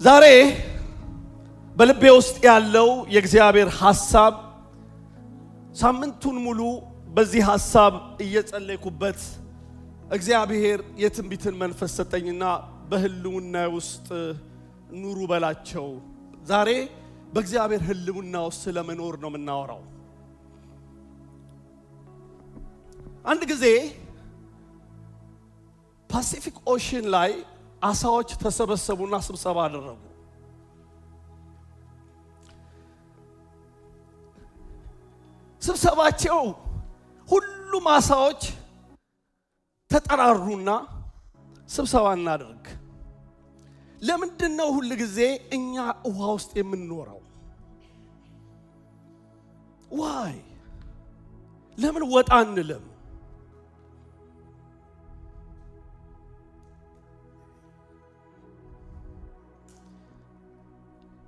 ዛሬ በልቤ ውስጥ ያለው የእግዚአብሔር ሐሳብ ሳምንቱን ሙሉ በዚህ ሐሳብ እየጸለይኩበት እግዚአብሔር የትንቢትን መንፈስ ሰጠኝና በህልውና ውስጥ ኑሩ በላቸው። ዛሬ በእግዚአብሔር ህልውና ውስጥ ስለመኖር ነው የምናወራው። አንድ ጊዜ ፓሲፊክ ኦሽን ላይ አሳዎች ተሰበሰቡና ስብሰባ አደረጉ። ስብሰባቸው ሁሉም አሳዎች ተጠራሩና ስብሰባ እናደርግ። ለምንድነው ሁሉ ጊዜ እኛ ውሃ ውስጥ የምንኖረው? ዋይ ለምን ወጣ አንልም?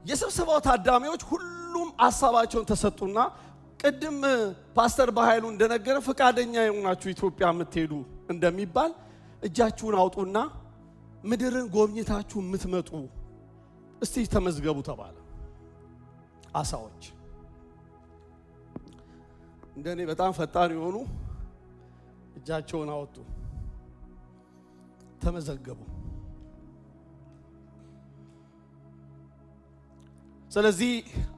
የስብሰባው ታዳሚዎች ሁሉም ሐሳባቸውን ተሰጡና ቅድም ፓስተር በኃይሉ እንደነገረ ፈቃደኛ የሆናችሁ ኢትዮጵያ የምትሄዱ እንደሚባል እጃችሁን አውጡና ምድርን ጎብኝታችሁ የምትመጡ እስቲ ተመዝገቡ ተባለ። አሳዎች እንደኔ በጣም ፈጣን የሆኑ እጃቸውን አወጡ፣ ተመዘገቡ። ስለዚህ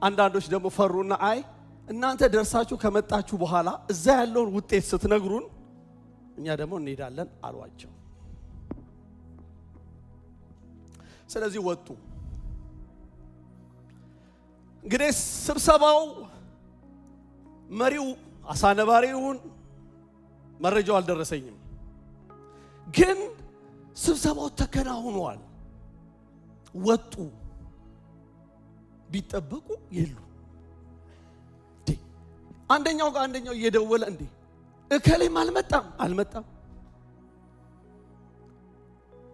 አንዳንዶች ደግሞ ፈሩና አይ እናንተ ደርሳችሁ ከመጣችሁ በኋላ እዛ ያለውን ውጤት ስትነግሩን እኛ ደግሞ እንሄዳለን አሏቸው። ስለዚህ ወጡ። እንግዲህ ስብሰባው መሪው አሳነባሪውን መረጃው አልደረሰኝም፣ ግን ስብሰባው ተከናውኗል። ወጡ። ቢጠበቁ የሉ። አንደኛው ጋር አንደኛው እየደወለ እንዴ እከሌም አልመጣም።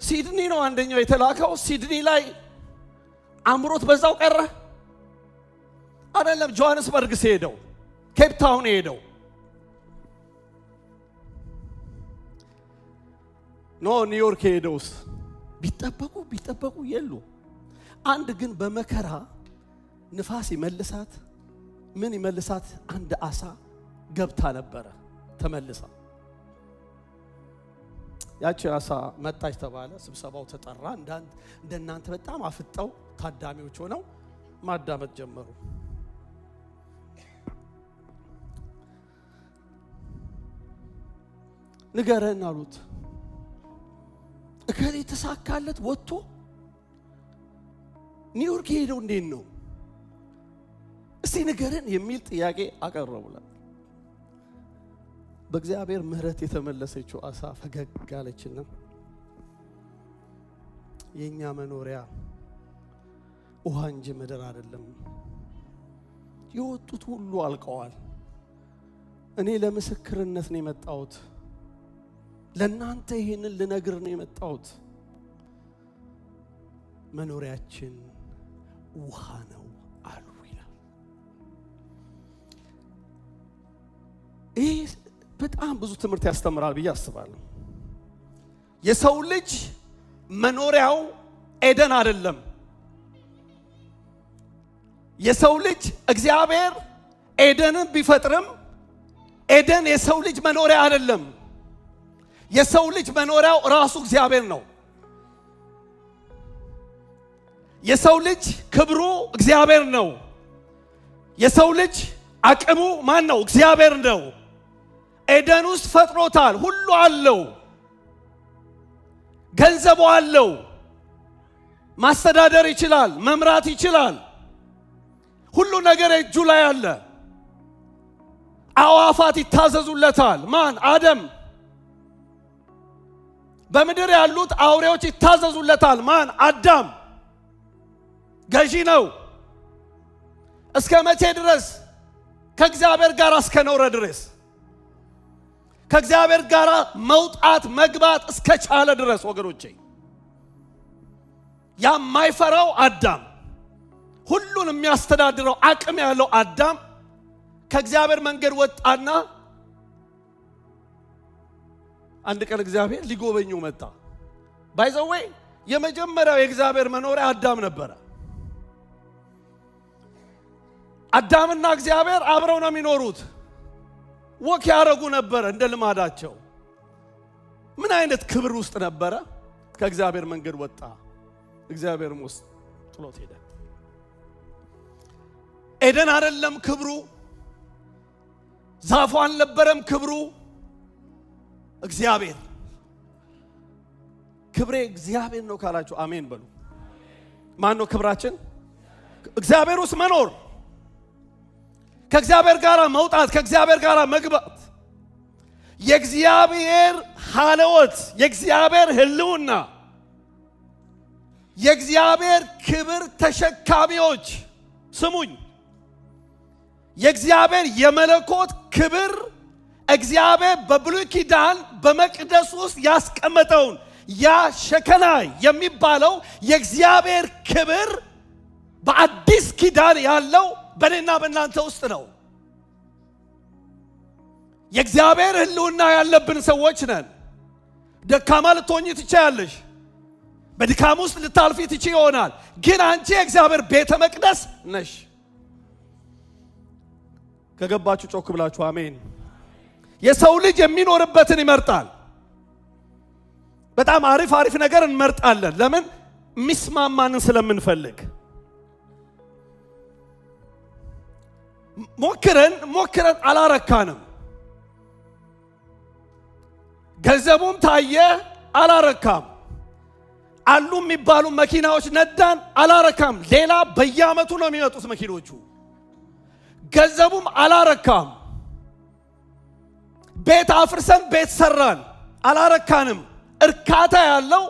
ሲድኒ ነው አንደኛው የተላከው። ሲድኒ ላይ አምሮት በዛው ቀረ አይደለም። ጆሃንስበርግ ሲሄደው ኬፕ ታውን ሄደው ኒውዮርክ ሄደውስ ቢጠበቁ የሉ። አንድ ግን በመከራ ንፋስ ይመልሳት ምን ይመልሳት አንድ አሳ ገብታ ነበረ ተመልሳ። ያቺ አሳ መጣች ተባለ። ስብሰባው ተጠራ። እንደናንተ በጣም አፍጠው ታዳሚዎች ሆነው ማዳመጥ ጀመሩ። ንገረን አሉት። እከሌ ተሳካለት ወጥቶ ኒውዮርክ ሄደው እንዴት ነው እስቲ ንገረን የሚል ጥያቄ አቀረቡላት። በእግዚአብሔር ምሕረት የተመለሰችው አሳ ፈገግ አለችና የኛ መኖሪያ ውሃ እንጂ ምድር አይደለም። የወጡት ሁሉ አልቀዋል። እኔ ለምስክርነት ነው የመጣሁት። ለእናንተ ይሄንን ልነግር ነው የመጣሁት። መኖሪያችን ውሃ ነው አሉ ይላል። ይህ በጣም ብዙ ትምህርት ያስተምራል ብዬ አስባለሁ። የሰው ልጅ መኖሪያው ኤደን አይደለም። የሰው ልጅ እግዚአብሔር ኤደንን ቢፈጥርም ኤደን የሰው ልጅ መኖሪያ አይደለም። የሰው ልጅ መኖሪያው ራሱ እግዚአብሔር ነው። የሰው ልጅ ክብሩ እግዚአብሔር ነው። የሰው ልጅ አቅሙ ማን ነው? እግዚአብሔር ነው። ኤደን ውስጥ ፈጥሮታል። ሁሉ አለው። ገንዘቡ አለው። ማስተዳደር ይችላል፣ መምራት ይችላል። ሁሉ ነገር እጁ ላይ አለ። አዋፋት ይታዘዙለታል። ማን? አደም። በምድር ያሉት አውሬዎች ይታዘዙለታል። ማን? አዳም። ገዢ ነው። እስከ መቼ ድረስ? ከእግዚአብሔር ጋር እስከኖረ ድረስ፣ ከእግዚአብሔር ጋር መውጣት መግባት እስከቻለ ድረስ ወገኖቼ። የማይፈራው አዳም፣ ሁሉን የሚያስተዳድረው አቅም ያለው አዳም ከእግዚአብሔር መንገድ ወጣና አንድ ቀን እግዚአብሔር ሊጎበኘው መጣ። ባይዘዌ የመጀመሪያው የእግዚአብሔር መኖሪያ አዳም ነበረ። አዳምና እግዚአብሔር አብረው ነው የሚኖሩት። ወክ ያረጉ ነበር እንደ ልማዳቸው። ምን አይነት ክብር ውስጥ ነበረ? ከእግዚአብሔር መንገድ ወጣ፣ እግዚአብሔርም ውስጥ ጥሎት ሄደ። ኤደን አይደለም ክብሩ፣ ዛፉ አልነበረም ክብሩ፣ እግዚአብሔር። ክብሬ እግዚአብሔር ነው ካላችሁ አሜን በሉ። ማን ነው ክብራችን? እግዚአብሔር ውስጥ መኖር፣ ከእግዚአብሔር ጋር መውጣት፣ ከእግዚአብሔር ጋር መግባት፣ የእግዚአብሔር ሐልወት፣ የእግዚአብሔር ህልውና፣ የእግዚአብሔር ክብር ተሸካሚዎች። ስሙኝ፣ የእግዚአብሔር የመለኮት ክብር እግዚአብሔር በብሉይ ኪዳን በመቅደስ ውስጥ ያስቀመጠውን ያ ሸከናይ የሚባለው የእግዚአብሔር ክብር በአዲስ ኪዳን ያለው በእኔና በእናንተ ውስጥ ነው። የእግዚአብሔር ህልውና ያለብን ሰዎች ነን። ደካማ ልትሆኚ ትችያለሽ፣ በድካም ውስጥ ልታልፊ ትችይ ይሆናል። ግን አንቺ የእግዚአብሔር ቤተ መቅደስ ነሽ። ከገባችሁ ጮክ ብላችሁ አሜን። የሰው ልጅ የሚኖርበትን ይመርጣል። በጣም አሪፍ አሪፍ ነገር እንመርጣለን። ለምን? ሚስማማንን ስለምንፈልግ። ሞክረን አላረካንም። ገንዘቡም ታየ አላረካም። አሉ የሚባሉ መኪናዎች ነዳን አላረካም። ሌላ በየዓመቱ ነው የሚመጡት መኪኖቹ። ገንዘቡም አላረካም። ቤት አፍርሰን ቤት ሰራን አላረካንም። እርካታ ያለው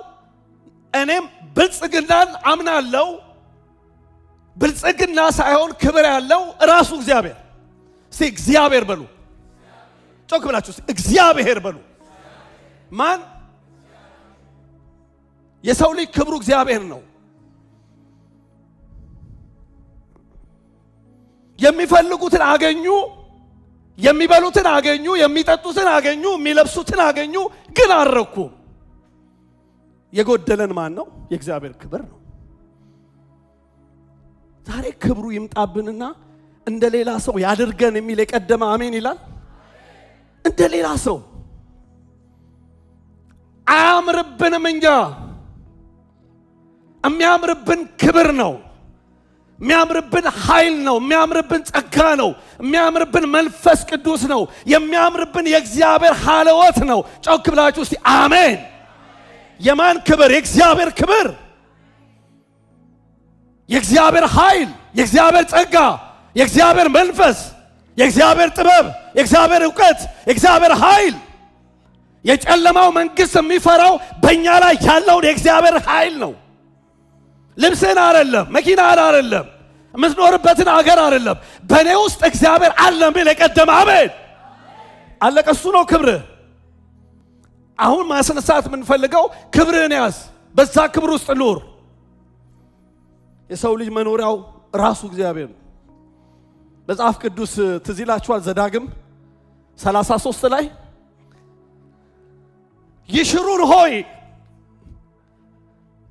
እኔም ብልጽግናን አምናለው። ብልጽግና ሳይሆን ክብር ያለው ራሱ እግዚአብሔር። እስቲ እግዚአብሔር በሉ። ጮክ ብላችሁ እግዚአብሔር በሉ። ማን? የሰው ልጅ ክብሩ እግዚአብሔር ነው። የሚፈልጉትን አገኙ፣ የሚበሉትን አገኙ፣ የሚጠጡትን አገኙ፣ የሚለብሱትን አገኙ፣ ግን አልረኩም። የጎደለን ማን ነው? የእግዚአብሔር ክብር ነው። ዛሬ ክብሩ ይምጣብንና እንደ ሌላ ሰው ያድርገን የሚል የቀደመ አሜን ይላል። እንደ ሌላ ሰው አያምርብንም። እኛ የሚያምርብን ክብር ነው። የሚያምርብን ኃይል ነው። የሚያምርብን ጸጋ ነው። የሚያምርብን መንፈስ ቅዱስ ነው። የሚያምርብን የእግዚአብሔር ሐልወት ነው። ጮክ ብላችሁ እስቲ አሜን። የማን ክብር? የእግዚአብሔር ክብር፣ የእግዚአብሔር ኃይል፣ የእግዚአብሔር ጸጋ፣ የእግዚአብሔር መንፈስ፣ የእግዚአብሔር ጥበብ፣ የእግዚአብሔር ዕውቀት፣ የእግዚአብሔር ኃይል። የጨለማው መንግስት የሚፈራው በእኛ ላይ ያለውን የእግዚአብሔር ኃይል ነው። ልብስን አይደለም፣ መኪናን አይደለም፣ የምትኖርበትን አገር አይደለም። በእኔ ውስጥ እግዚአብሔር አለ የሚል የቀደመ አሜን። አለቀ። እሱ ነው ክብርህ። አሁን ማስነሳት የምንፈልገው ክብርህን ያዝ፣ በዛ ክብር ውስጥ ኑር። የሰው ልጅ መኖሪያው ራሱ እግዚአብሔር ነው። መጽሐፍ ቅዱስ ትዝ ይላችኋል። ዘዳግም 33 ላይ ይሽሩን ሆይ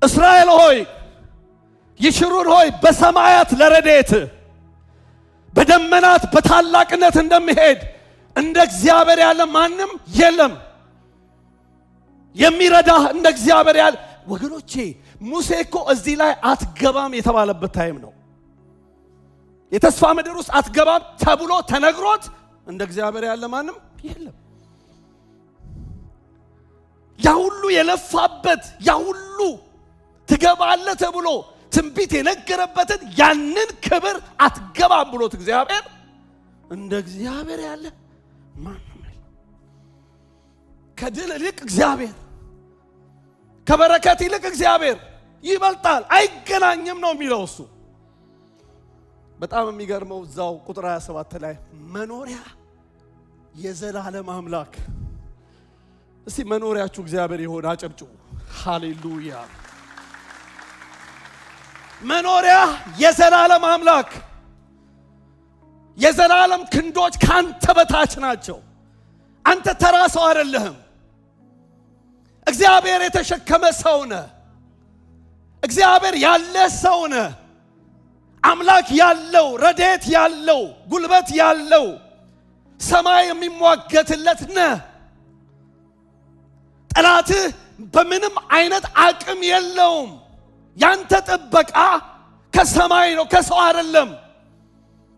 እስራኤል ሆይ ይሽሩን ሆይ በሰማያት ለረድኤት በደመናት በታላቅነት እንደሚሄድ እንደ እግዚአብሔር ያለ ማንም የለም። የሚረዳህ እንደ እግዚአብሔር ያለ። ወገኖቼ ሙሴ እኮ እዚህ ላይ አትገባም የተባለበት ታይም ነው። የተስፋ ምድር ውስጥ አትገባም ተብሎ ተነግሮት እንደ እግዚአብሔር ያለ ማንም የለም። ያ ሁሉ የለፋበት ያ ሁሉ ትገባለህ ተብሎ ትንቢት የነገረበትን ያንን ክብር አትገባም ብሎት እግዚአብሔር እንደ እግዚአብሔር ያለ ማንም የለም። ከድል ይልቅ እግዚአብሔር፣ ከበረከት ይልቅ እግዚአብሔር ይበልጣል። አይገናኝም ነው የሚለው እሱ። በጣም የሚገርመው እዛው ቁጥር 27 ላይ መኖሪያ የዘላለም አምላክ። እስቲ መኖሪያችሁ እግዚአብሔር ይሆን አጨብጭቡ። ሃሌሉያ። መኖሪያ የዘላለም አምላክ። የዘላለም ክንዶች ካንተ በታች ናቸው። አንተ ተራ ሰው አይደለህም። እግዚአብሔር የተሸከመ ሰው ነህ። እግዚአብሔር ያለ ሰው ነህ። አምላክ ያለው ረድኤት ያለው ጉልበት ያለው ሰማይ የሚሟገትለት ነህ። ጠላትህ በምንም አይነት አቅም የለውም። ያንተ ጥበቃ ከሰማይ ነው፣ ከሰው አይደለም።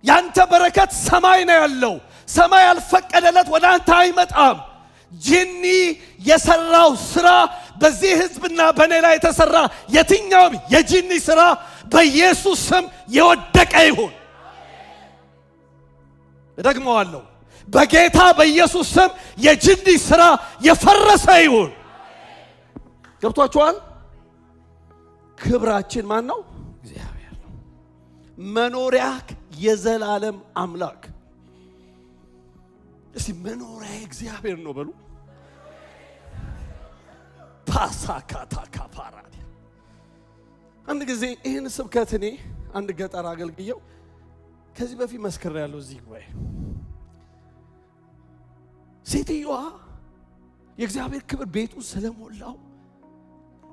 ያንተ በረከት ሰማይ ነው ያለው። ሰማይ ያልፈቀደለት ወደ አንተ አይመጣም። ጂኒ የሰራው ስራ በዚህ ህዝብና በእኔ ላይ የተሰራ የትኛውም የጂኒ ስራ በኢየሱስ ስም የወደቀ ይሁን። እደግመዋለሁ፣ በጌታ በኢየሱስ ስም የጂኒ ስራ የፈረሰ ይሁን። ገብቷችኋል? ክብራችን ማን ነው? እግዚአብሔር ነው። መኖሪያ የዘላለም አምላክ። እስቲ መኖሪያ እግዚአብሔር ነው በሉ። ፓሳካታ ካፋራ አንድ ጊዜ ይህን ስብከት እኔ አንድ ገጠር አገልግየው ከዚህ በፊት መስክሬያለሁ። እዚህ ጉባኤ ሴትዮዋ የእግዚአብሔር ክብር ቤቱ ስለሞላው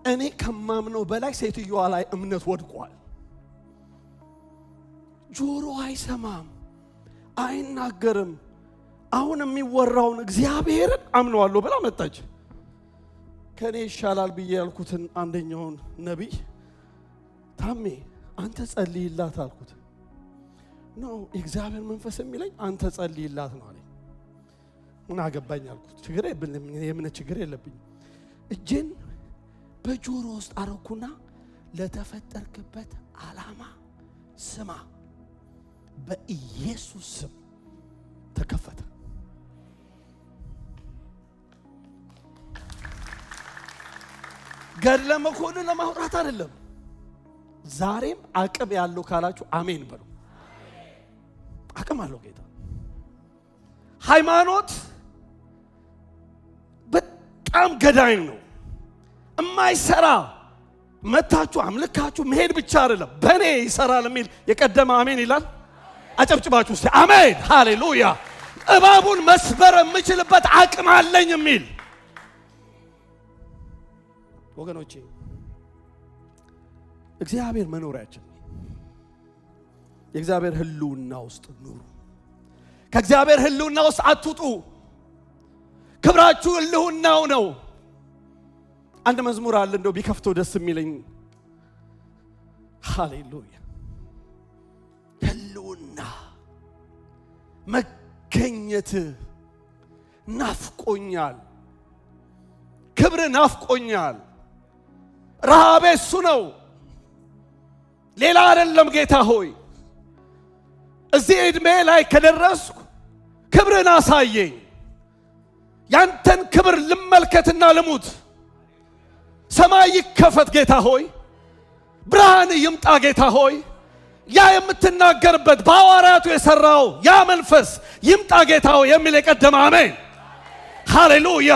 እኔ ከማምነው በላይ ሴትዮዋ ላይ እምነት ወድቋል። ጆሮ አይሰማም፣ አይናገርም። አሁን የሚወራውን እግዚአብሔርን አምነዋለሁ ብላ መጣች። ከኔ ይሻላል ብዬ ያልኩትን አንደኛውን ነቢይ ታሜ አንተ ጸልይላት አልኩት። ነው የእግዚአብሔር መንፈስ የሚለኝ አንተ ጸልይላት ነው አለኝ። ምን አገባኝ አልኩት። ችግር የለብኝም፣ የምን ችግር የለብኝም። እጄን በጆሮ ውስጥ አረኩና ለተፈጠርክበት ዓላማ ስማ፣ በኢየሱስ ስም ተከፈተ። ገድለ መኮንን ለማውራት አይደለም። ዛሬም አቅም ያለው ካላችሁ አሜን በሉ። አቅም አለው ጌታ። ሃይማኖት በጣም ገዳይ ነው። የማይሰራ መታችሁ አምልካችሁ መሄድ ብቻ አይደለም፣ በእኔ ይሰራል የሚል የቀደመ አሜን ይላል። አጨብጭባችሁ እስቲ አሜን ሃሌሉያ። እባቡን መስበር የምችልበት አቅም አለኝ የሚል ወገኖቼ፣ እግዚአብሔር መኖሪያችን፣ የእግዚአብሔር ህልውና ውስጥ ኑሩ። ከእግዚአብሔር ህልውና ውስጥ አትውጡ። ክብራችሁ ህልውናው ነው። አንድ መዝሙር አለ እንደው ቢከፍተው ደስ የሚለኝ። ሃሌሉያ። ህልውና መገኘት ናፍቆኛል፣ ክብር ናፍቆኛል። ረሃቤ እሱ ነው፣ ሌላ አይደለም። ጌታ ሆይ እዚህ ዕድሜ ላይ ከደረስኩ ክብርን አሳየኝ። ያንተን ክብር ልመልከትና ልሙት። ሰማይ ይከፈት ጌታ ሆይ፣ ብርሃን ይምጣ ጌታ ሆይ። ያ የምትናገርበት በሐዋርያቱ የሰራው ያ መንፈስ ይምጣ ጌታ ሆይ የሚል የቀደመ አሜን ሃሌሉያ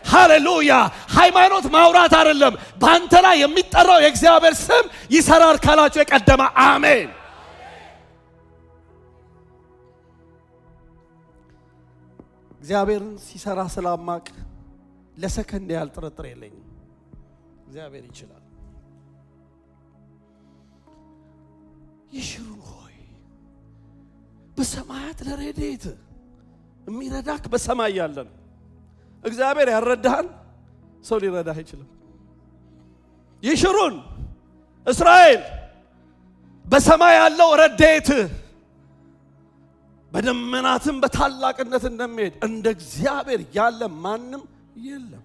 ሃሌሉያ። ሃይማኖት ማውራት አይደለም፣ በአንተ ላይ የሚጠራው የእግዚአብሔር ስም ይሰራል ካላችሁ የቀደመ አሜን። እግዚአብሔርን ሲሰራ ስላማቅ ለሰከንድ ያህል ጥርጥር የለኝም። እግዚአብሔር ይችላል። ይሽሩን ሆይ በሰማያት ለረድኤት የሚረዳክ በሰማይ ያለ ነው። እግዚአብሔር ያረዳህን ሰው ሊረዳህ አይችልም። ይሽሩን እስራኤል በሰማይ ያለው ረድኤት በደመናትም በታላቅነት እንደሚሄድ እንደ እግዚአብሔር ያለ ማንም የለም።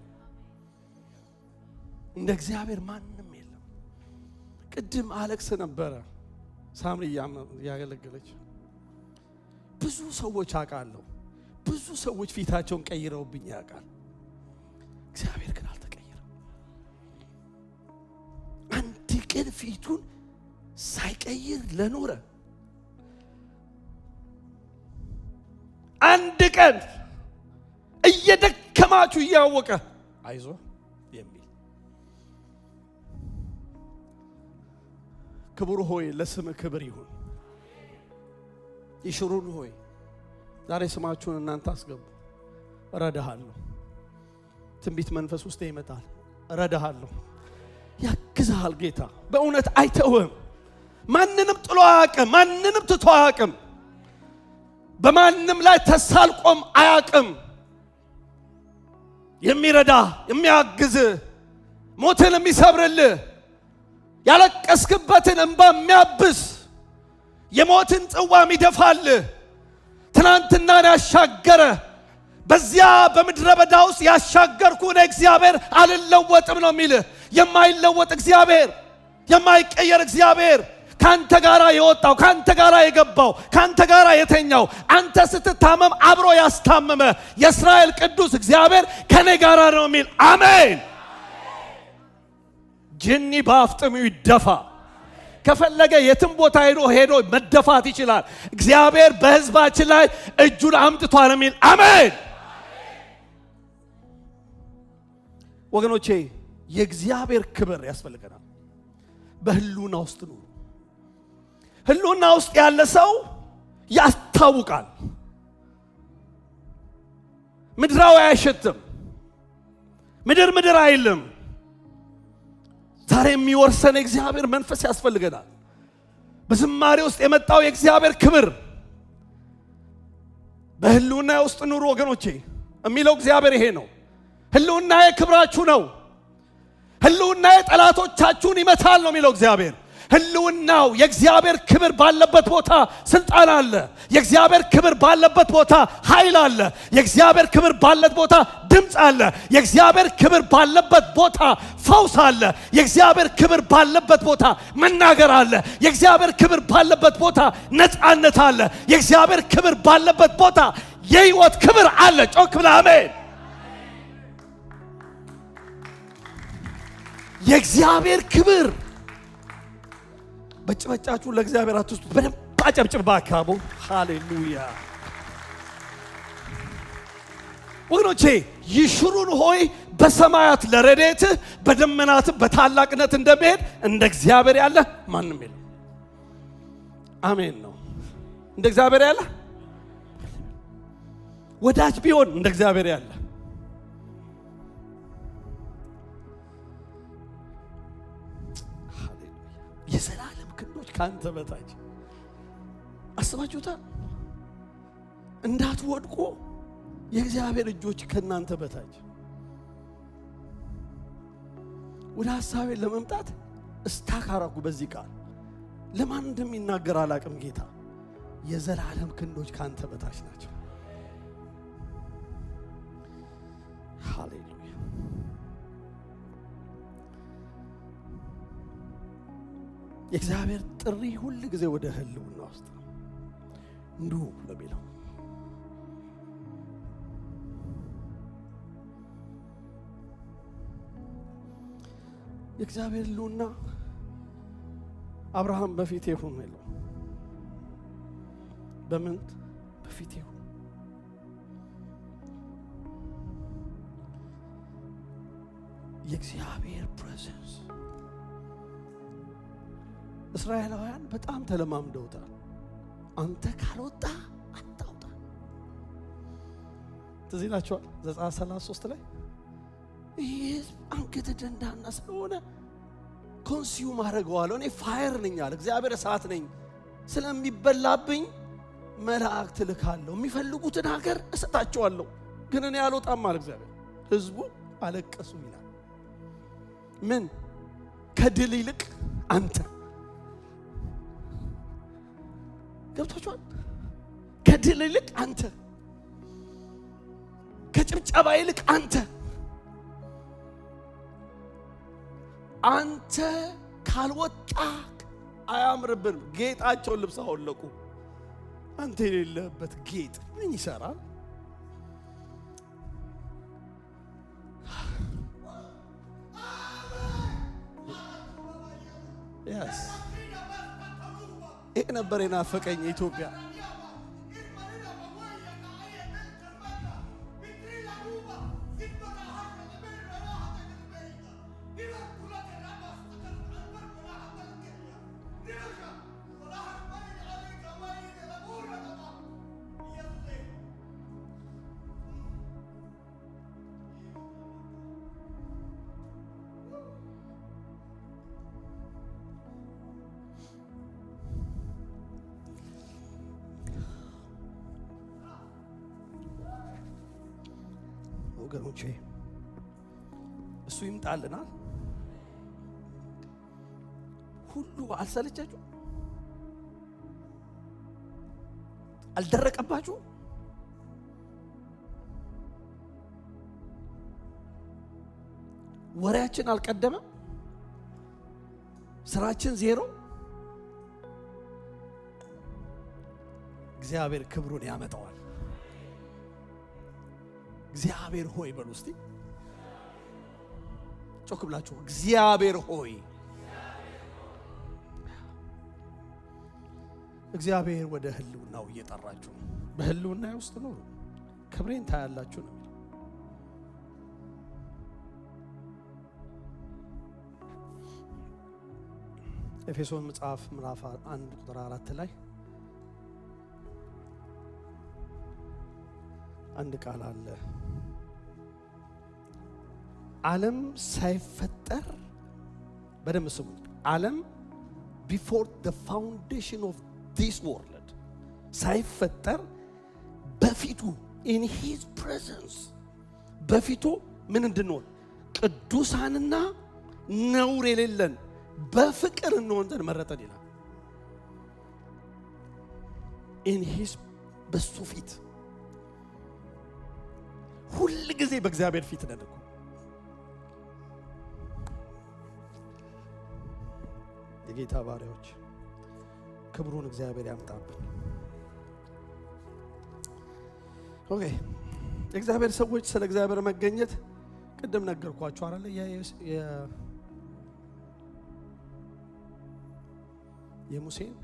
እንደ እግዚአብሔር ማንም የለም። ቅድም አለቅስ ነበረ ሳምሪ ያገለገለች። ብዙ ሰዎች አውቃለሁ፣ ብዙ ሰዎች ፊታቸውን ቀይረውብኝ ያውቃል። እግዚአብሔር ግን አልተቀየረም። አንድ ቀን ፊቱን ሳይቀይር ለኖረ፣ አንድ ቀን እየደከማችሁ እያወቀ አይዞ የሚል ክቡር ሆይ ለስም ክብር ይሁን። ይሽሩን ሆይ ዛሬ ስማችሁን እናንተ አስገቡ። እረዳሃለሁ። ትንቢት መንፈስ ውስጥ ይመጣል። እረዳሃለሁ። ያግዛል ጌታ በእውነት አይተውም ማንንም ጥሎ አያውቅም ማንንም ትቶ አያውቅም በማንም ላይ ተሳልቆም አያውቅም የሚረዳ የሚያግዝ ሞትን የሚሰብርልህ ያለቀስክበትን እንባ የሚያብስ የሞትን ጽዋ የሚደፋልህ ትናንትናን ያሻገረ በዚያ በምድረ በዳ ውስጥ ያሻገርኩ እግዚአብሔር አልለወጥም ነው የሚልህ የማይለወጥ እግዚአብሔር የማይቀየር እግዚአብሔር ካንተ ጋራ የወጣው ካንተ ጋራ የገባው ካንተ ጋራ የተኛው አንተ ስትታመም አብሮ ያስታመመ የእስራኤል ቅዱስ እግዚአብሔር ከኔ ጋራ ነው የሚል አሜን ጅኒ በአፍጥሙ ይደፋ ከፈለገ የትም ቦታ ሄዶ መደፋት ይችላል እግዚአብሔር በሕዝባችን ላይ እጁን አምጥቷል የሚል አሜን ወገኖቼ የእግዚአብሔር ክብር ያስፈልገናል በህልውና ውስጥ ነው ህልውና ውስጥ ያለ ሰው ያስታውቃል ምድራዊ አይሸትም ምድር አይልም ዛሬ የሚወርሰን እግዚአብሔር መንፈስ ያስፈልገናል በዝማሬ ውስጥ የመጣው የእግዚአብሔር ክብር በህልውና ውስጥ ኑሩ ወገኖቼ የሚለው እግዚአብሔር ይሄ ነው ህልውና የክብራችሁ ነው ህልውና የጠላቶቻችሁን ይመታል ነው የሚለው እግዚአብሔር ህልውናው የእግዚአብሔር ክብር ባለበት ቦታ ስልጣን አለ የእግዚአብሔር ክብር ባለበት ቦታ ኃይል አለ የእግዚአብሔር ክብር ባለበት ቦታ ድምጽ አለ የእግዚአብሔር ክብር ባለበት ቦታ ፈውስ አለ የእግዚአብሔር ክብር ባለበት ቦታ መናገር አለ የእግዚአብሔር ክብር ባለበት ቦታ ነፃነት አለ የእግዚአብሔር ክብር ባለበት ቦታ የሕይወት ክብር አለ ጮክ ብለህ አሜን የእግዚአብሔር ክብር በጭበጫችሁ ለእግዚአብሔር አትስጡ በደንብ አጨብጭብ ባካቡ ሃሌሉያ ወገኖቼ ይሽሩን ሆይ በሰማያት ለረድኤት በደመናት በታላቅነት እንደሚሄድ እንደ እግዚአብሔር ያለ ማንም የለም አሜን ነው እንደ እግዚአብሔር ያለ ወዳጅ ቢሆን እንደ እግዚአብሔር ያለ የዘላለም ክንዶች ካንተ በታች አስባችሁታል እንዳትወድቁ የእግዚአብሔር እጆች ከናንተ በታች ወደ ሐሳቤ ለመምጣት እስታካራኩ በዚህ ቃል ለማን እንደሚናገር አላቅም ጌታ የዘላለም ክንዶች ካንተ በታች ናቸው ሃሌሉያ የእግዚአብሔር ጥሪ ሁሉ ጊዜ ወደ ህልውና ውስጥ እንዱ ለሚለው የእግዚአብሔር ህልውና አብርሃም በፊት ይሁን ነው በምን በፊት ይሁን የእግዚአብሔር ፕሬዘንስ እስራኤላውያን በጣም ተለማምደውታል አንተ ካልወጣ አታውጣ ትዝ ይላችኋል ዘጸአት 33 ላይ ይህ አንገተ ደንዳና ስለሆነ ኮንሱም አደርገዋለሁ እኔ ፋየር ነኝ አለ እግዚአብሔር እሳት ነኝ ስለሚበላብኝ መላእክት ልካለሁ የሚፈልጉትን ሀገር እሰጣቸዋለሁ ግን እኔ አልወጣም አለ እግዚአብሔር ህዝቡ አለቀሱ ይላል ምን ከድል ይልቅ አንተ ገብታችኋል ከድል ይልቅ አንተ ከጭብጨባ ይልቅ አንተ ካልወጣ አያምርብን ጌጣቸውን ልብስ አወለቁ አንተ የሌለበት ጌጥ ምን ይሰራል yes ይሄ ነበር የናፈቀኝ ኢትዮጵያ ወገኖቼ እሱ ይምጣልናል። ሁሉ አልሰለቻችሁ? አልደረቀባችሁ? ወሬያችን አልቀደመም? ስራችን ዜሮ? እግዚአብሔር ክብሩን ያመጣዋል። እግዚአብሔር ሆይ በሉ እስቲ ጮክ ብላችሁ እግዚአብሔር ሆይ። እግዚአብሔር ወደ ህልውናው እየጠራችሁ ነው። በህልውና ውስጥ ኑሩ፣ ክብሬን ታያላችሁ ነው። ኤፌሶን መጽሐፍ ምዕራፍ 1 ቁጥር 4 ላይ አንድ ቃል አለ። ዓለም ሳይፈጠር በደም ስሙ። ዓለም before the foundation of this world ሳይፈጠር በፊቱ in his presence በፊቱ ምን እንድንሆን ቅዱሳንና ነውር የሌለን በፍቅር እንሆን ዘንድ መረጠን ይላል። in his በሱ ፊት ሁሉ ጊዜ በእግዚአብሔር ፊት ነን እኮ። የጌታ ባሪያዎች ክብሩን እግዚአብሔር ያምጣብን። ኦኬ የእግዚአብሔር ሰዎች ስለ እግዚአብሔር መገኘት ቅድም ነገርኳችሁ አይደል? የሙሴን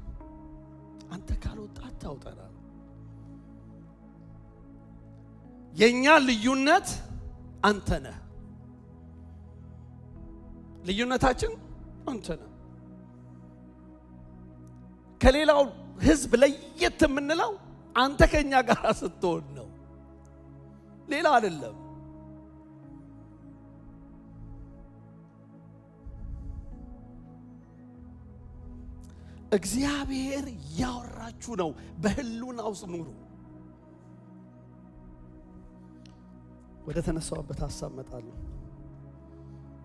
አንተ ካልወጣ አታውጣና የኛ ልዩነት አንተ ነህ። ልዩነታችን አንተ ነህ። ከሌላው ህዝብ ለየት የምንለው አንተ ከኛ ጋር ስትሆን ነው፣ ሌላ አይደለም። እግዚአብሔር ያወራችሁ ነው። በህልውና ውስጥ ኑሩ። ወደ ተነሳውበት ሐሳብ መጣለሁ።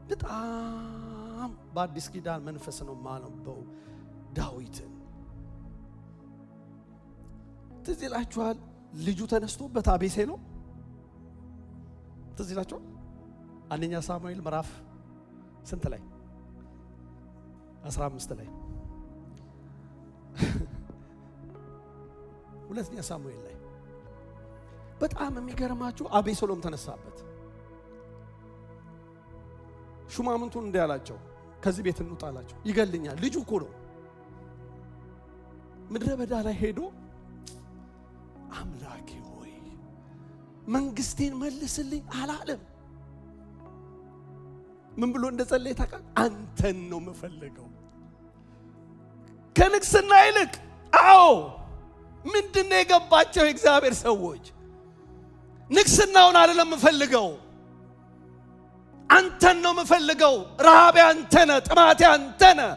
በጣም በአዲስ ኪዳን መንፈስ ነው ማነበው ዳዊትን። ትዝ ይላችኋል? ልጁ ተነስቶበት አቤሴ ነው። ትዝ ይላችኋል? አንደኛ ሳሙኤል ምዕራፍ ስንት ላይ? 15 ላይ። ሁለተኛ ሳሙኤል ላይ በጣም የሚገርማችሁ አቤሴሎም ተነሳበት። ሹማምንቱን እንዲያላቸው ከዚህ ቤት እንውጣላቸው፣ ይገልኛል። ልጁ እኮ ነው። ምድረ በዳ ላይ ሄዶ አምላኬ ሆይ መንግስቴን መልስልኝ አላለም። ምን ብሎ እንደጸለየ ታውቃለህ? አንተን ነው የምፈልገው ከንግስና ይልቅ። አዎ ምንድነው የገባቸው የእግዚአብሔር ሰዎች? ንግስናውን አይደለም የምፈልገው፣ አንተን ነው የምፈልገው። ረሃቤ አንተ ነህ፣ ጥማቴ አንተ ነህ።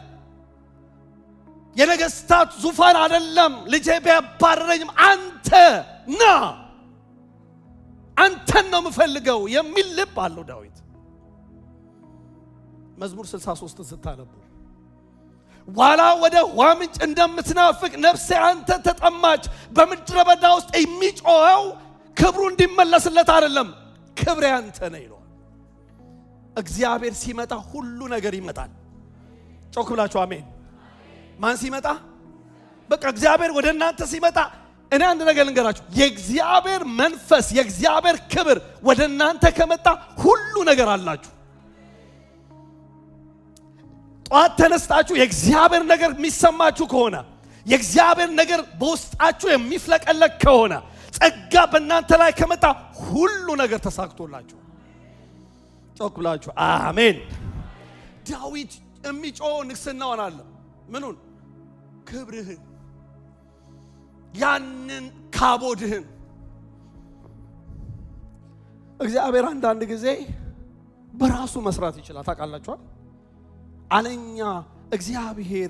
የነገስታት ዙፋን አይደለም፣ ልጄ ቢያባረረኝም አንተ ና፣ አንተን ነው የምፈልገው የሚል ልብ አለው ዳዊት። መዝሙር 63 ስታነቡ ዋላ ወደ ውሃ ምንጭ እንደምትናፍቅ ነፍሴ አንተ ተጠማች። በምድረ በዳ ውስጥ የሚጮኸው ክብሩ እንዲመለስለት አይደለም፣ ክብሬ አንተ ነህ ይለዋል። እግዚአብሔር ሲመጣ ሁሉ ነገር ይመጣል። ጮክ ብላችሁ አሜን። ማን ሲመጣ? በቃ እግዚአብሔር ወደ እናንተ ሲመጣ። እኔ አንድ ነገር ልንገራችሁ፣ የእግዚአብሔር መንፈስ የእግዚአብሔር ክብር ወደ እናንተ ከመጣ ሁሉ ነገር አላችሁ። ጧት ተነስታችሁ የእግዚአብሔር ነገር የሚሰማችሁ ከሆነ፣ የእግዚአብሔር ነገር በውስጣችሁ የሚፍለቀለቅ ከሆነ፣ ጸጋ በእናንተ ላይ ከመጣ ሁሉ ነገር ተሳክቶላችሁ። ጮክ ብላችሁ አሜን። ዳዊት የሚጮህ ንግስናውን አለ። ምኑን? ክብርህን፣ ያንን ካቦድህን። እግዚአብሔር አንዳንድ ጊዜ በራሱ መስራት ይችላል። ታውቃላችኋል? አለኛ እግዚአብሔር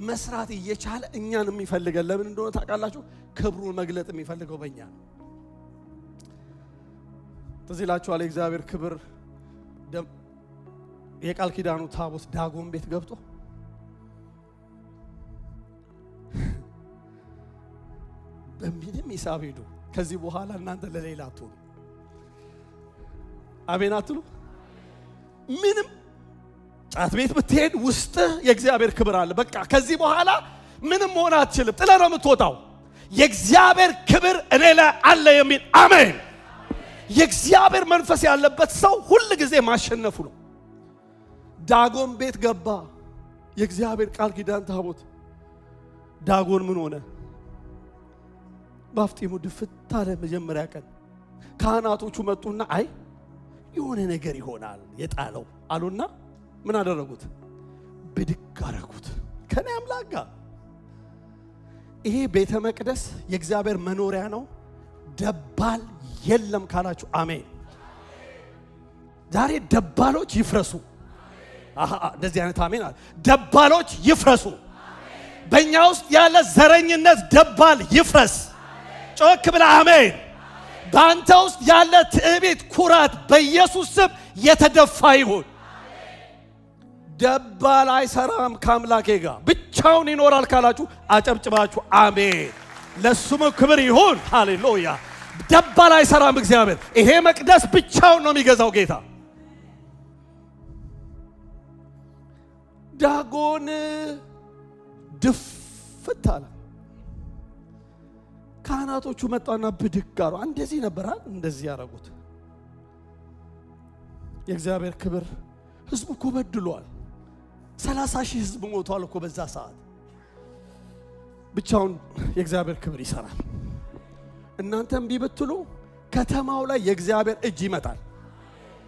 መስራት እየቻለ እኛን የሚፈልገን ለምን እንደሆነ ታውቃላችሁ? ክብሩን መግለጥ የሚፈልገው በእኛ ነው። ትዝ ይላችኋል የእግዚአብሔር ክብር የቃል ኪዳኑ ታቦት ዳጎን ቤት ገብቶ በምንም ሂሳብ ሄዱ። ከዚህ በኋላ እናንተ ለሌላ አትሆኑ። አሜን አትሉ? ምንም ጫት ቤት ብትሄድ ውስጥ የእግዚአብሔር ክብር አለ። በቃ ከዚህ በኋላ ምንም መሆን አትችልም። ጥለህ ነው የምትወጣው። የእግዚአብሔር ክብር እኔ ላይ አለ የሚል አሜን። የእግዚአብሔር መንፈስ ያለበት ሰው ሁሉ ጊዜ ማሸነፉ ነው። ዳጎን ቤት ገባ የእግዚአብሔር ቃል ኪዳን ታቦት። ዳጎን ምን ሆነ? ባፍጢሙ ድፍት አለ። መጀመሪያ ቀን ካህናቶቹ መጡና አይ የሆነ ነገር ይሆናል የጣለው አሉና ምን አደረጉት? ብድግ አደረጉት። ከኔ አምላክ ጋር ይሄ ቤተ መቅደስ የእግዚአብሔር መኖሪያ ነው። ደባል የለም ካላችሁ አሜን። ዛሬ ደባሎች ይፍረሱ። እንደዚህ አይነት አሜን አለ። ደባሎች ይፍረሱ። በእኛ ውስጥ ያለ ዘረኝነት ደባል ይፍረስ። ጮክ ብለህ አሜን። በአንተ ውስጥ ያለ ትዕቢት፣ ኩራት በኢየሱስ ስም የተደፋ ይሁን። ደባል አይሰራም ከአምላኬ ጋር ብቻውን ይኖራል ካላችሁ አጨብጭባችሁ አሜን። ለሱም ክብር ይሁን። ሃሌሉያ። ደባል አይሰራም እግዚአብሔር። ይሄ መቅደስ ብቻውን ነው የሚገዛው ጌታ። ዳጎን ድፍት አለ። ካህናቶቹ መጣና ብድግ አሉ። እንደዚህ ነበራል፣ እንደዚህ ያደረጉት። የእግዚአብሔር ክብር ህዝቡ እኮ በድሏል። 30,000 ህዝብ ሞቷል እኮ በዛ ሰዓት። ብቻውን የእግዚአብሔር ክብር ይሰራል። እናንተም ቢብትሉ ከተማው ላይ የእግዚአብሔር እጅ ይመጣል።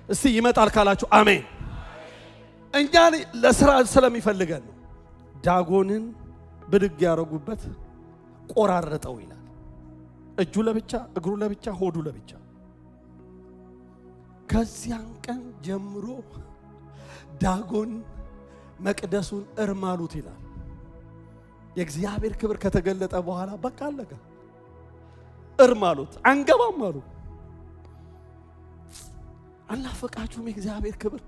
እስቲ ይመጣል ካላችሁ አሜን። እኛ ለሥራ ስለሚፈልገን ነው። ዳጎንን ብድግ ያረጉበት ቆራረጠው ይላል። እጁ ለብቻ፣ እግሩ ለብቻ፣ ሆዱ ለብቻ። ከዚያን ቀን ጀምሮ ዳጎን መቅደሱን እርማሉት ይላል። የእግዚአብሔር ክብር ከተገለጠ በኋላ በቃ አለቀ። እርማሉት፣ አንገባም አሉ። አላፈቃችሁም የእግዚአብሔር ክብር?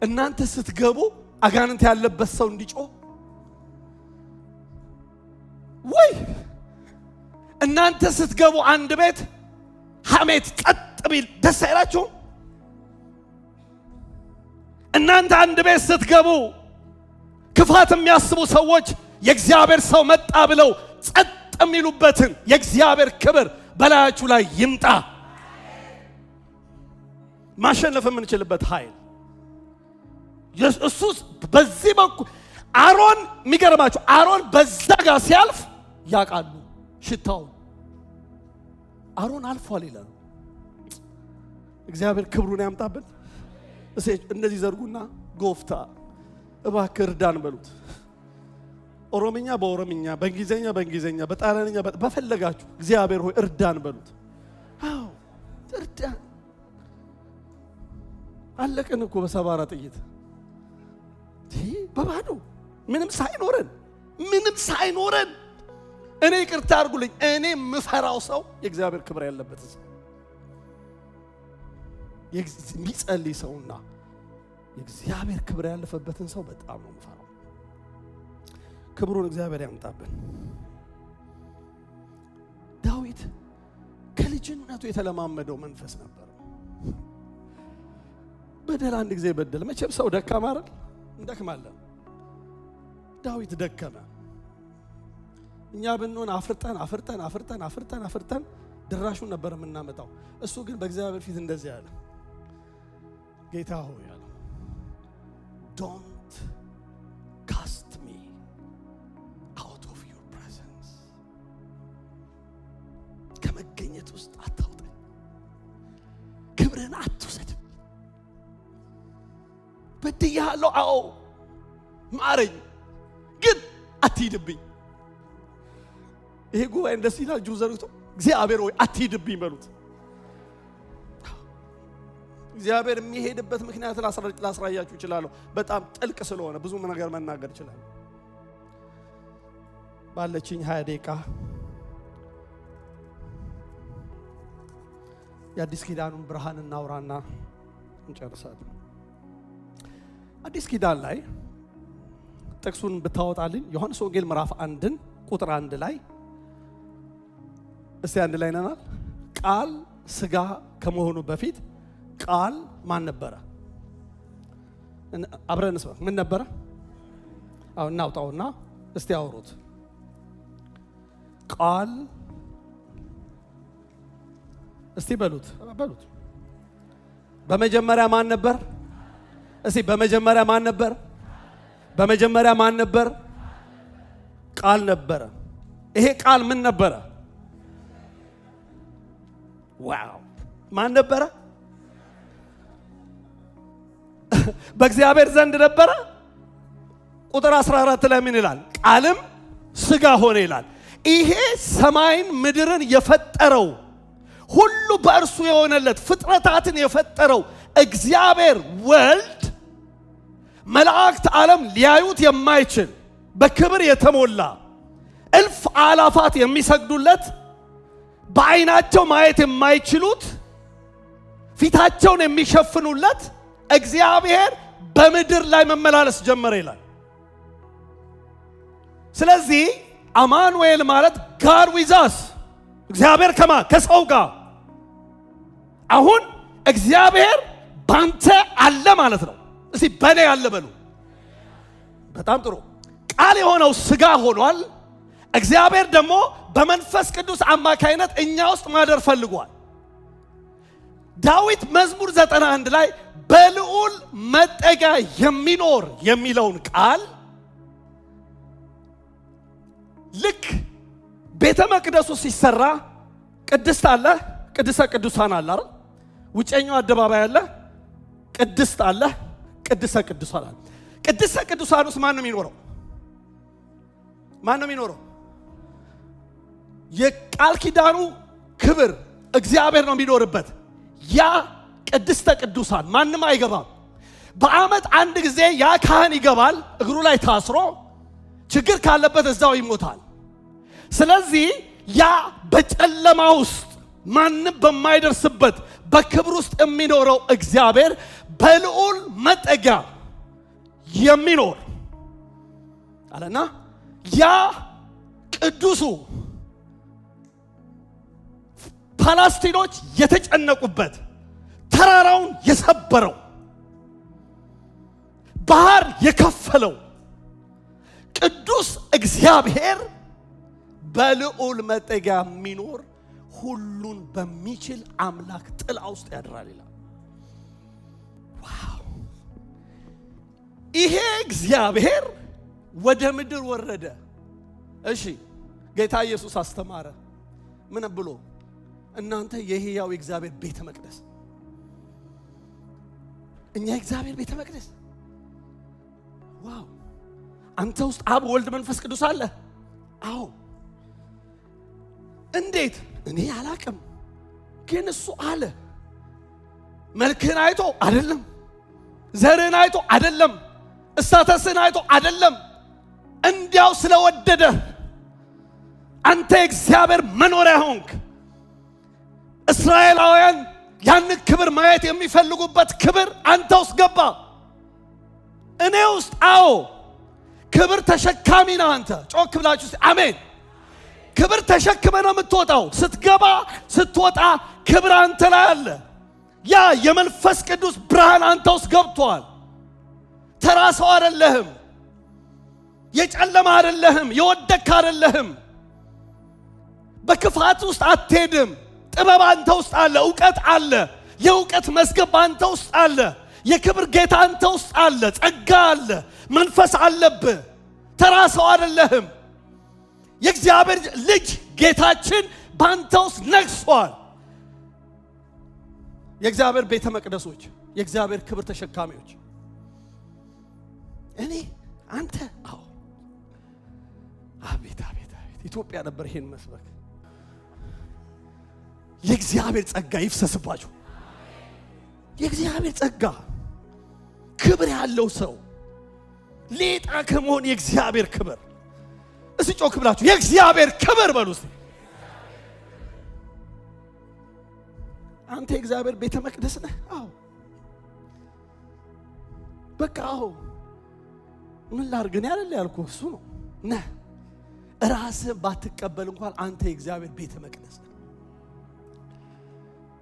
እናንተ ስትገቡ አጋንንት ያለበት ሰው እንዲጮህ ወይ? እናንተ ስትገቡ አንድ ቤት ሐሜት ጸጥ ቢል ደስ አይላችሁም? እናንተ አንድ ቤት ስትገቡ ክፋት የሚያስቡ ሰዎች የእግዚአብሔር ሰው መጣ ብለው ጸጥ የሚሉበትን የእግዚአብሔር ክብር በላያችሁ ላይ ይምጣ። ማሸነፍ የምንችልበት ኃይል ኢየሱስ በዚህ በኩል አሮን የሚገርማችሁ አሮን በዛ ጋር ሲያልፍ ያቃሉ ሽታው አሮን አልፏል ይላል። እግዚአብሔር ክብሩን ያምጣብን። እንደዚህ ዘርጉና ጎፍታ እባክህ እርዳን በሉት። ኦሮምኛ በኦሮምኛ፣ በእንግሊዘኛ በእንግሊዘኛ፣ በጣሊያንኛ በፈለጋችሁ እግዚአብሔር ሆይ እርዳን በሉት። አዎ እርዳን። አለቀን እኮ በሰባራ ጥይት በባዶ ምንም ሳይኖረን እኔ ይቅርታ አድርጉልኝ፣ እኔ የምፈራው ሰው የእግዚአብሔር ክብር ያለበት ሰው የሚጸልይ ሰውና የእግዚአብሔር ክብር ያለፈበትን ሰው በጣም ነው የምፈራው። ክብሩን እግዚአብሔር ያምጣብን። ዳዊት ከልጅነቱ የተለማመደው መንፈስ ነበር። በደል አንድ ጊዜ በደል። መቼም ሰው ደካማ አይደል? እንደክማለን። ዳዊት ደከመ። እኛ ብንሆን አፍርጠን ድራሹን ነበር የምናመጣው። እሱ ግን በእግዚአብሔር ፊት እንደዚህ ያለ ጌታ ሆይ ያለ ዶንት ካስት ሚ አውት ኦፍ ዩር ፕሬዘንስ፣ ከመገኘት ውስጥ አታውጣኝ፣ ክብርን አትውሰድ። በድያለሁ፣ አዎ ማረኝ፣ ግን አትሂድብኝ። ይሄ ጉባኤ እንደዚህ ይላል። እጁን ዘርግቶ እግዚአብሔር ሆይ አትሂድብኝ በሉት። እግዚአብሔር የሚሄድበት ምክንያት ላስራያችሁ እችላለሁ። በጣም ጥልቅ ስለሆነ ብዙ ነገር መናገር እችላለሁ። ባለችኝ 20 ደቂቃ የአዲስ ኪዳኑን ብርሃን እናውራና እንጨርሳለን። አዲስ ኪዳን ላይ ጥቅሱን ብታወጣልኝ ዮሐንስ ወንጌል ምዕራፍ 1 ቁጥር 1 ላይ እስቲ አንድ ላይ ነናል። ቃል ስጋ ከመሆኑ በፊት ቃል ማን ነበረ? አብረን እንስማ። ምን ነበረ? አው እናውጣውና እስቲ አውሩት። ቃል እስቲ በሉት። በመጀመሪያ ማን ነበር? እስቲ በመጀመሪያ ማን ነበር? በመጀመሪያ ማን ነበር? ቃል ነበረ። ይሄ ቃል ምን ነበረ? ዋው! ማን ነበረ? በእግዚአብሔር ዘንድ ነበረ። ቁጥር 14 ላይ ምን ይላል? ቃልም ስጋ ሆነ ይላል። ይሄ ሰማይን ምድርን የፈጠረው ሁሉ በእርሱ የሆነለት ፍጥረታትን የፈጠረው እግዚአብሔር ወልድ መላእክት ዓለም ሊያዩት የማይችል በክብር የተሞላ እልፍ አላፋት የሚሰግዱለት በዓይናቸው ማየት የማይችሉት ፊታቸውን የሚሸፍኑለት እግዚአብሔር በምድር ላይ መመላለስ ጀመረ ይላል። ስለዚህ አማኑኤል ማለት ጋድ ዊዝ አስ እግዚአብሔር ከሰው ጋር አሁን እግዚአብሔር ባንተ አለ ማለት ነው። እስቲ በኔ አለ በሉ። በጣም ጥሩ። ቃል የሆነው ስጋ ሆኗል። እግዚአብሔር ደግሞ በመንፈስ ቅዱስ አማካይነት እኛ ውስጥ ማደር ፈልጓል። ዳዊት መዝሙር 91 ላይ በልዑል መጠጊያ የሚኖር የሚለውን ቃል ልክ ቤተ መቅደሱ ሲሰራ ቅድስት አለ፣ ቅድስተ ቅዱሳን አለ አይደል? ውጨኛው አደባባይ አለ፣ ቅድስት አለ፣ ቅድስተ ቅዱሳን አለ። ቅድስተ ቅዱሳን ውስጥ ማን ነው የሚኖረው? ማን ነው የሚኖረው? የቃል ኪዳኑ ክብር እግዚአብሔር ነው የሚኖርበት። ያ ቅድስተ ቅዱሳን ማንም አይገባም። በዓመት አንድ ጊዜ ያ ካህን ይገባል፣ እግሩ ላይ ታስሮ ችግር ካለበት እዛው ይሞታል። ስለዚህ ያ በጨለማ ውስጥ ማንም በማይደርስበት በክብር ውስጥ የሚኖረው እግዚአብሔር በልዑል መጠጊያ የሚኖር አለና ያ ቅዱሱ ፓላስቲኖች የተጨነቁበት ተራራውን የሰበረው ባህር የከፈለው ቅዱስ እግዚአብሔር በልዑል መጠጊያ የሚኖር ሁሉን በሚችል አምላክ ጥላ ውስጥ ያድራል ይላል። ዋው! ይሄ እግዚአብሔር ወደ ምድር ወረደ። እሺ ጌታ ኢየሱስ አስተማረ። ምን ብሎ? እናንተ የሕያው እግዚአብሔር ቤተ መቅደስ። እኛ እግዚአብሔር ቤተ መቅደስ። ዋው! አንተ ውስጥ አብ ወልድ መንፈስ ቅዱስ አለ። አዎ። እንዴት? እኔ አላቅም፣ ግን እሱ አለ። መልክህን አይቶ አይደለም፣ ዘርህን አይቶ አይደለም፣ እስታተስህን አይቶ አይደለም፣ እንዲያው ስለወደደ አንተ እግዚአብሔር መኖሪያ ሆንክ። እስራኤላውያን ያን ክብር ማየት የሚፈልጉበት ክብር አንተ ውስጥ ገባ፣ እኔ ውስጥ። አዎ ክብር ተሸካሚ ነህ አንተ። ጮክ ብላችሁ አሜን። ክብር ተሸክመ ነው የምትወጣው። ስትገባ ስትወጣ ክብር አንተ ላይ አለ። ያ የመንፈስ ቅዱስ ብርሃን አንተ ውስጥ ገብቷል። ተራ ሰው አይደለህም፣ የጨለማ አይደለህም፣ የወደክ አይደለህም። በክፋት ውስጥ አትሄድም። ጥበብ አንተ ውስጥ አለ፣ ዕውቀት አለ፣ የዕውቀት መዝገብ አንተ ውስጥ አለ፣ የክብር ጌታ አንተ ውስጥ አለ፣ ጸጋ አለ፣ መንፈስ አለብህ። ተራ ሰው አይደለህም። የእግዚአብሔር ልጅ ጌታችን ባንተ ውስጥ ነግሷል። የእግዚአብሔር ቤተ መቅደሶች፣ የእግዚአብሔር ክብር ተሸካሚዎች እኔ አንተ። አዎ አቤት አቤት አቤት! ኢትዮጵያ ነበር ይሄን መስበክ። የእግዚአብሔር ጸጋ ይፍሰስባችሁ። የእግዚአብሔር ጸጋ ክብር ያለው ሰው ሌጣ ከመሆን የእግዚአብሔር ክብር። እስቲ ጮክ ብላችሁ የእግዚአብሔር ክብር በሉ እስቲ። አንተ የእግዚአብሔር ቤተ መቅደስ ነህ። አዎ በቃ አዎ ምን ላድርግ ነው ያለ ያልኩህ እሱ ነው ነህ። ራስህ ባትቀበል እንኳን አንተ የእግዚአብሔር ቤተ መቅደስ ነህ።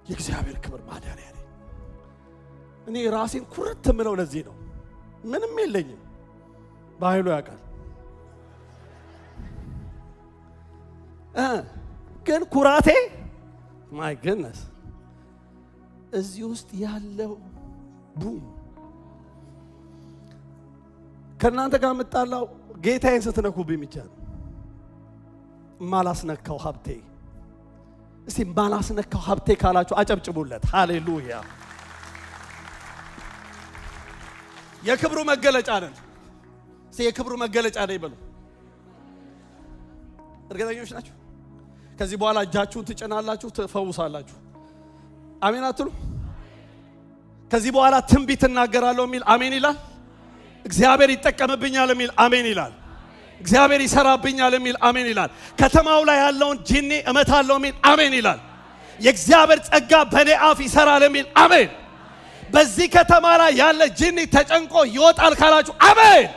የእግዚአብሔር ክብር ማደሪያ ነህ። እኔ ራሴን ኩርት ምለው ለዚህ ነው። ምንም የለኝም በኃይሉ ያውቃል። ግን ኩራቴ ማይ ግድነስ እዚህ ውስጥ ያለው ቡም ከእናንተ ጋር የምጣላው ጌታዬን ስትነኩብኝ ብቻ ነው። ማላስነካው ሀብቴ እስቲ ማላስነካው ሀብቴ ካላችሁ አጨብጭቡለት። ሃሌሉያ። የክብሩ መገለጫ ነን። እስቲ የክብሩ መገለጫ ነን ይበሉ። እርግጠኞች ናችሁ? ከዚህ በኋላ እጃችሁን ትጭናላችሁ፣ ትፈውሳላችሁ። አሜን አትሉ? ከዚህ በኋላ ትንቢት እናገራለሁ የሚል አሜን ይላል። እግዚአብሔር ይጠቀምብኛል የሚል አሜን ይላል። እግዚአብሔር ይሰራብኛል የሚል አሜን ይላል። ከተማው ላይ ያለውን ጂኒ እመታለሁ የሚል አሜን ይላል። የእግዚአብሔር ጸጋ በኔ አፍ ይሰራል የሚል አሜን። በዚህ ከተማ ላይ ያለ ጂኒ ተጨንቆ ይወጣል ካላችሁ አሜን።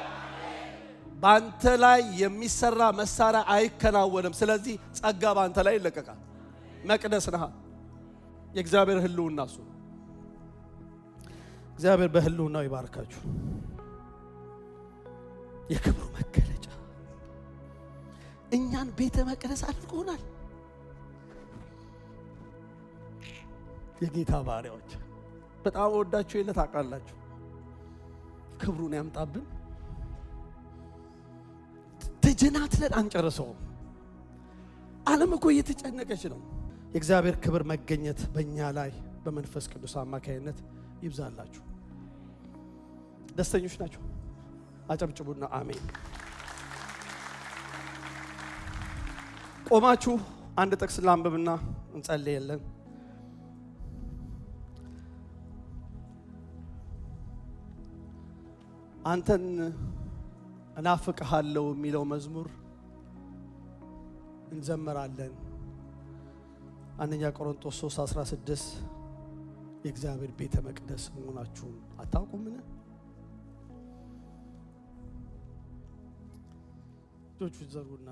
ባንተ ላይ የሚሰራ መሳሪያ አይከናወንም። ስለዚህ ጸጋ ባንተ ላይ ይለቀቃል። መቅደስ ነህ። የእግዚአብሔር ህልውና እሱ። እግዚአብሔር በህልውናው ይባርካችሁ። የክብሩ መገለጫ እኛን ቤተ መቅደስ አድርጎናል። የጌታ ባሪያዎች በጣም ወዳችሁ የለ ታውቃላችሁ። ክብሩን ያምጣብን። ተጀናትለን አንጨርሰውም። ዓለም እኮ እየተጨነቀች ነው። የእግዚአብሔር ክብር መገኘት በእኛ ላይ በመንፈስ ቅዱስ አማካይነት ይብዛላችሁ። ደስተኞች ናችሁ? አጨብጭቡና አሜን። ቆማችሁ አንድ ጥቅስ ላንብብና እንጸልያለን። አንተን እናፍቅሃለሁ የሚለው መዝሙር እንዘምራለን። አንደኛ ቆሮንቶስ 3:16 የእግዚአብሔር ቤተ መቅደስ መሆናችሁን አታውቁምን? እጆቹን ዘርጉና